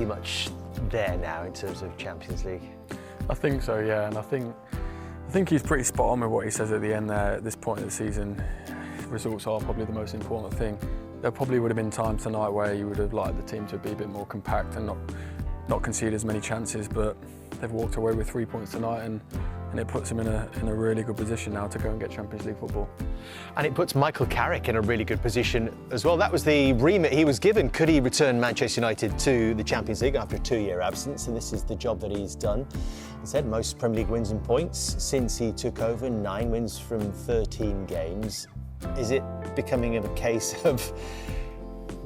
pretty much there now in terms of Champions League? I think so, yeah, and I think he's pretty spot on with what he says at the end there. At this point of the season, results are probably the most important thing. There probably would have been times tonight where you would have liked the team to be a bit more compact and not concede as many chances, but they've walked away with 3 points tonight, and it puts them in a really good position now to go and get Champions League football. And it puts Michael Carrick in a really good position as well. That was the remit he was given. Could he return Manchester United to the Champions League after a 2-year absence? And this is the job that he's done. He said most Premier League wins and points since he took over, 9 wins from 13 games. Is it becoming a case of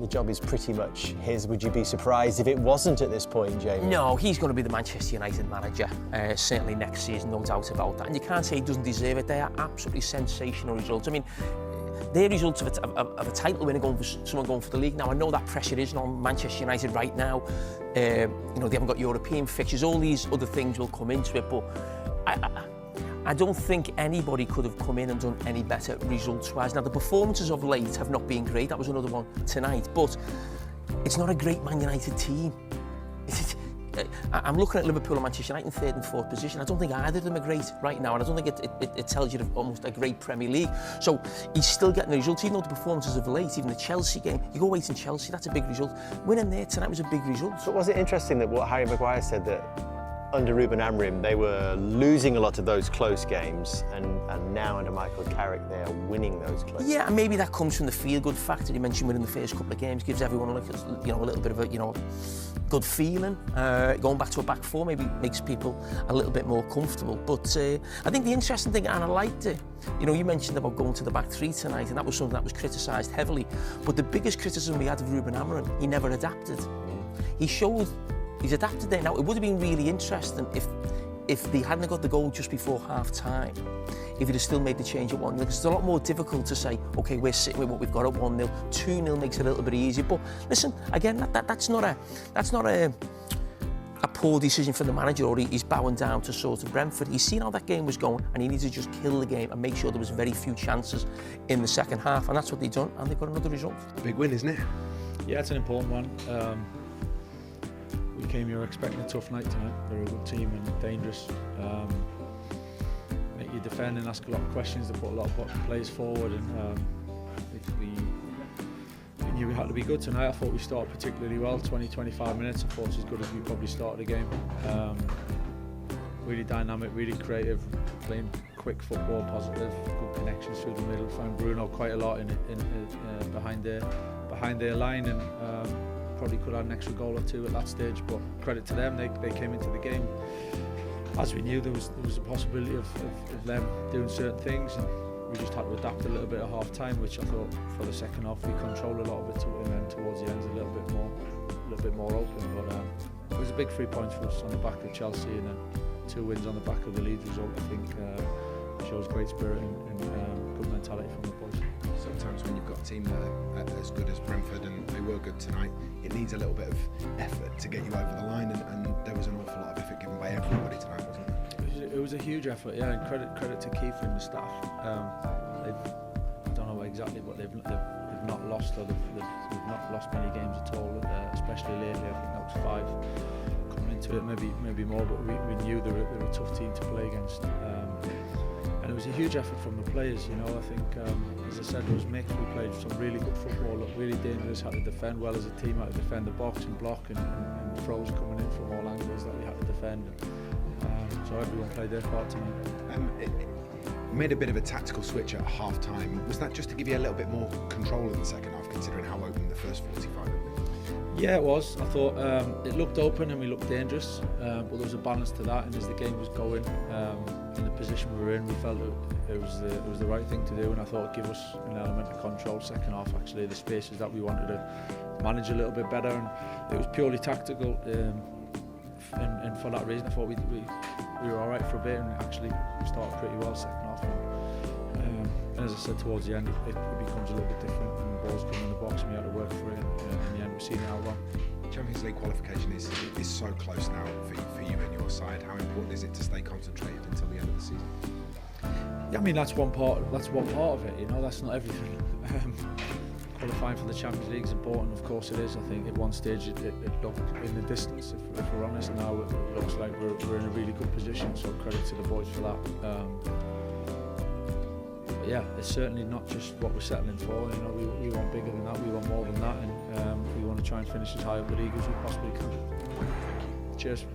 the job is pretty much his? Would you be surprised if it wasn't at this point, Jamie? No, he's going to be the Manchester United manager, certainly next season, no doubt about that. And you can't say he doesn't deserve it. They are absolutely sensational results. I mean, they're results of a title winner someone going for the league. Now, I know that pressure isn't on Manchester United right now. You know, they haven't got European fixtures. All these other things will come into it, but I don't think anybody could have come in and done any better results-wise. Now, the performances of late have not been great. That was another one tonight. But it's not a great Man United team. I'm looking at Liverpool and Manchester United in 3rd and 4th position. I don't think either of them are great right now. And I don't think it tells you almost a great Premier League. So he's still getting the results, even though the performances of late, even the Chelsea game, you go away to Chelsea, that's a big result. Winning there tonight was a big result. But was it interesting that what Harry Maguire said, that under Ruben Amorim, they were losing a lot of those close games, and now under Michael Carrick, they are winning those close games? Yeah, and maybe that comes from the feel-good factor. He mentioned winning the first couple of games gives everyone a little bit of a good feeling. Going back to a back four maybe makes people a little bit more comfortable. But I think the interesting thing, and I liked it, you mentioned about going to the back three tonight, and that was something that was criticised heavily. But the biggest criticism we had of Ruben Amorim, he never adapted. He showed he's adapted there. Now, it would have been really interesting if they hadn't got the goal just before half-time, if he'd have still made the change at 1-0, because it's a lot more difficult to say, OK, we're sitting with what we've got at 1-0, 2-0 makes it a little bit easier. But listen, again, that's not a poor decision for the manager, or he's bowing down to sort of Brentford. He's seen how that game was going, and he needs to just kill the game and make sure there was very few chances in the second half, and that's what they've done, and they've got another result. Big win, isn't it? Yeah, it's an important one. We came here expecting a tough night tonight. They're a good team and dangerous. Make you defend and ask a lot of questions. They put a lot of players forward, and we knew we had to be good tonight. I thought we started particularly well, 20-25 minutes. I thought it was as good as we probably started the game. Really dynamic, really creative, playing quick football, positive, good connections through the middle. Found Bruno quite a lot behind their line, and probably could have an extra goal or two at that stage, but credit to them, they came into the game. As we knew, there was a possibility of them doing certain things, and we just had to adapt a little bit at half time, which I thought for the second half we controlled a lot of it, and then towards the end a little bit more open. But it was a big 3 points for us on the back of Chelsea, and then 2 wins on the back of the Leeds result. I think shows great spirit and good mentality from the boys. Sometimes when you've got a team that are as good as Brentford, and they were good tonight, it needs a little bit of effort to get you over the line, and there was an awful lot of effort given by everybody tonight, wasn't there? It was a huge effort, yeah, and credit to Keith and the staff. I don't know exactly, but they've not lost, or they've not lost many games at all, especially lately. I think that was 5 coming into it, maybe more, but we knew they were a tough team to play against. And it was a huge effort from the players, I think, as I said, it was mixed. We played some really good football, looked really dangerous, had to defend well as a team, had to defend the box and block, and throws coming in from all angles that we had to defend. So everyone played their part tonight. Made a bit of a tactical switch at half-time. Was that just to give you a little bit more control in the second half, considering how open the first 45 had been? Yeah, it was. I thought it looked open and we looked dangerous, but there was a balance to that, and as the game was going, in the position we were in, we felt it was the right thing to do, and I thought it'd give us an element of control. Second half, actually, the spaces that we wanted to manage a little bit better, and it was purely tactical, and for that reason I thought we were all right for a bit, and actually we started pretty well second half. And as I said, towards the end it becomes a little bit different, and the balls come in the box and we had to work for it, and in the end we've seen it out well. Champions League qualification is so close now for you and your side. How important is it to stay concentrated until the end of the season? Yeah, I mean that's one part of it, that's not everything. qualifying for the Champions League is important. Of course it is. I think at one stage it looked in the distance, if we're honest. Now it looks like we're in a really good position, so credit to the boys for that. But yeah, it's certainly not just what we're settling for. You know, we want bigger than that, we want more than that, and we want to try and finish as high up the league as we possibly can. Cheers.